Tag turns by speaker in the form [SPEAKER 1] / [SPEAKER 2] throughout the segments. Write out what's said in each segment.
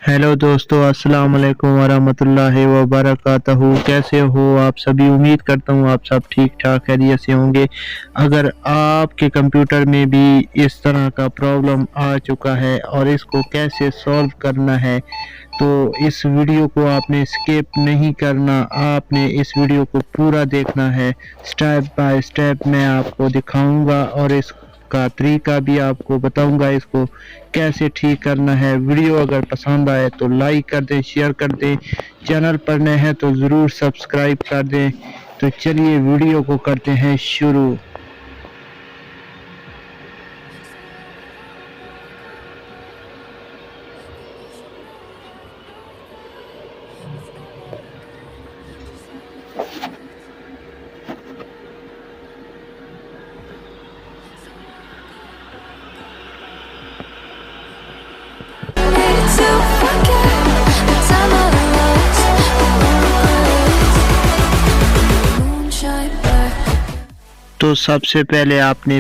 [SPEAKER 1] Hello दोस्तों, अस्सलाम वालेकुम वरहमतुल्लाहि वबरकातहू। कैसे हो आप सभी? उम्मीद करता हूँ आप सब ठीक ठाक खैरियत से होंगे। अगर आपके कंप्यूटर में भी इस तरह का प्रॉब्लम आ चुका है और इसको कैसे सॉल्व करना है, तो इस वीडियो को आपने स्किप नहीं करना, आपने इस वीडियो को पूरा देखना है। स्टेप बाय स्टेप मैं आपको दिखाऊंगा और इसका तरीका भी आपको बताऊंगा, इसको कैसे ठीक करना है। वीडियो अगर पसंद आए तो लाइक कर दें, शेयर कर दें, चैनल पर नए हैं तो ज़रूर सब्सक्राइब कर दें। तो चलिए वीडियो को करते हैं शुरू। तो सबसे पहले आपने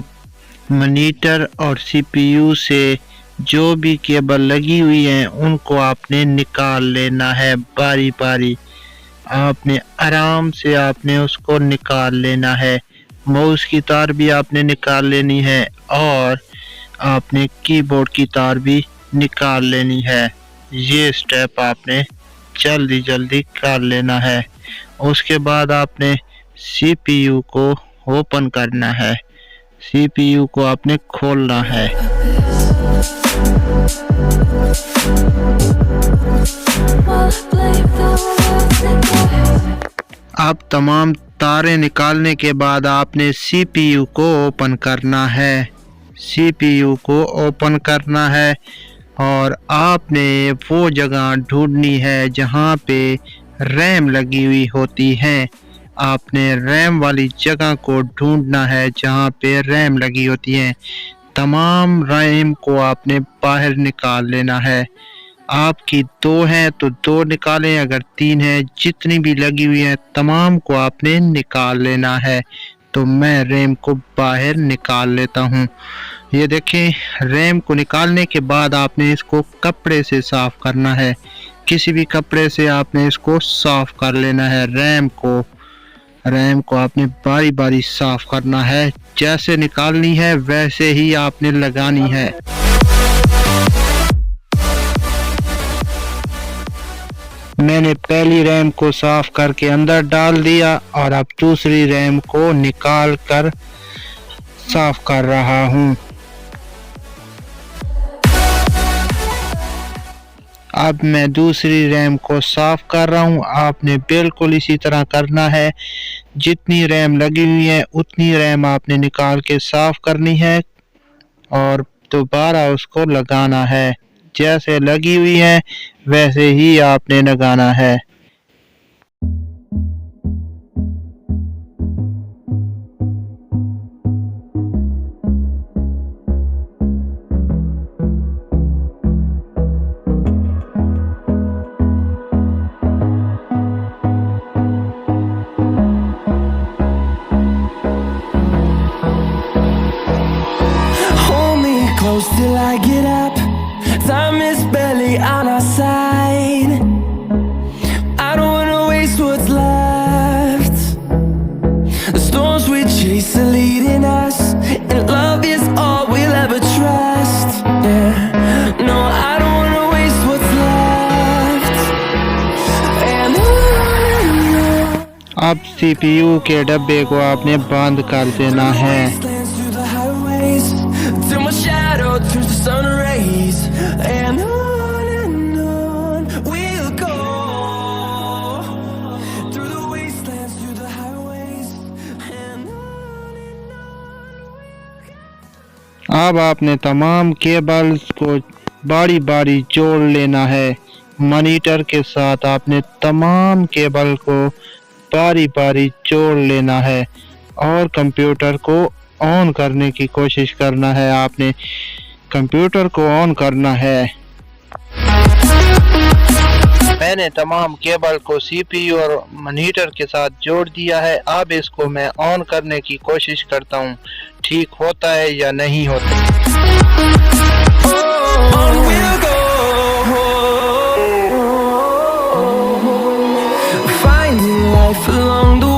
[SPEAKER 1] मॉनिटर और सीपीयू से जो भी केबल लगी हुई है उनको आपने निकाल लेना है बारी बारी। आपने आराम से आपने उसको निकाल लेना है। माउस की तार भी आपने निकाल लेनी है और आपने कीबोर्ड की तार भी निकाल लेनी है। ये स्टेप आपने जल्दी जल्दी कर लेना है। उसके बाद आपने सीपीयू को ओपन करना है, सीपीयू को आपने खोलना है। अब तमाम तारें निकालने के बाद आपने सीपीयू को ओपन करना है, सीपीयू को ओपन करना है और आपने वो जगह ढूंढनी है जहाँ पे रैम लगी हुई होती है। आपने रैम वाली जगह को ढूंढना है जहाँ पे रैम लगी होती है। तमाम रैम को आपने बाहर निकाल लेना है। आपकी 2 है तो 2 निकालें, अगर 3 है, जितनी भी लगी हुई है तमाम को आपने निकाल लेना है। तो मैं रैम को बाहर निकाल लेता हूँ। ये देखें, रैम को निकालने के बाद आपने इसको कपड़े से साफ करना है। किसी भी कपड़े से आपने इसको साफ कर लेना है। रैम को आपने बारी बारी साफ करना है। जैसे निकालनी है वैसे ही आपने लगानी है। मैंने पहली रैम को साफ करके अंदर डाल दिया और अब दूसरी रैम को निकाल कर साफ कर रहा हूँ। अब मैं दूसरी रैम को साफ कर रहा हूँ। आपने बिल्कुल इसी तरह करना है। जितनी रैम लगी हुई है उतनी रैम आपने निकाल के साफ करनी है और दोबारा उसको लगाना है। जैसे लगी हुई है वैसे ही आपने लगाना है।
[SPEAKER 2] Till I get up, time is barely on our side. I don't wanna waste what's left. The storms we chase are leading us, and love is all we'll ever trust. Yeah, no, I don't wanna waste what's left. And on.
[SPEAKER 1] अब CPU के डब्बे को आपने बंद कर देना है।
[SPEAKER 2] Till my shadow turns to sun rays, and on we'll go through the wastelands, through the highways, and on.
[SPEAKER 1] अब आपने तमाम केबल्स को बारी बारी जोड़ लेना है। मॉनिटर के साथ आपने तमाम केबल को बारी बारी जोड़ लेना है और कंप्यूटर को ऑन करने की कोशिश करना है। आपने कंप्यूटर को ऑन करना है। मैंने तमाम केबल को सीपीयू और मॉनिटर के साथ जोड़ दिया है। अब इसको मैं ऑन करने की कोशिश करता हूँ, ठीक होता है या नहीं होता।
[SPEAKER 2] life along the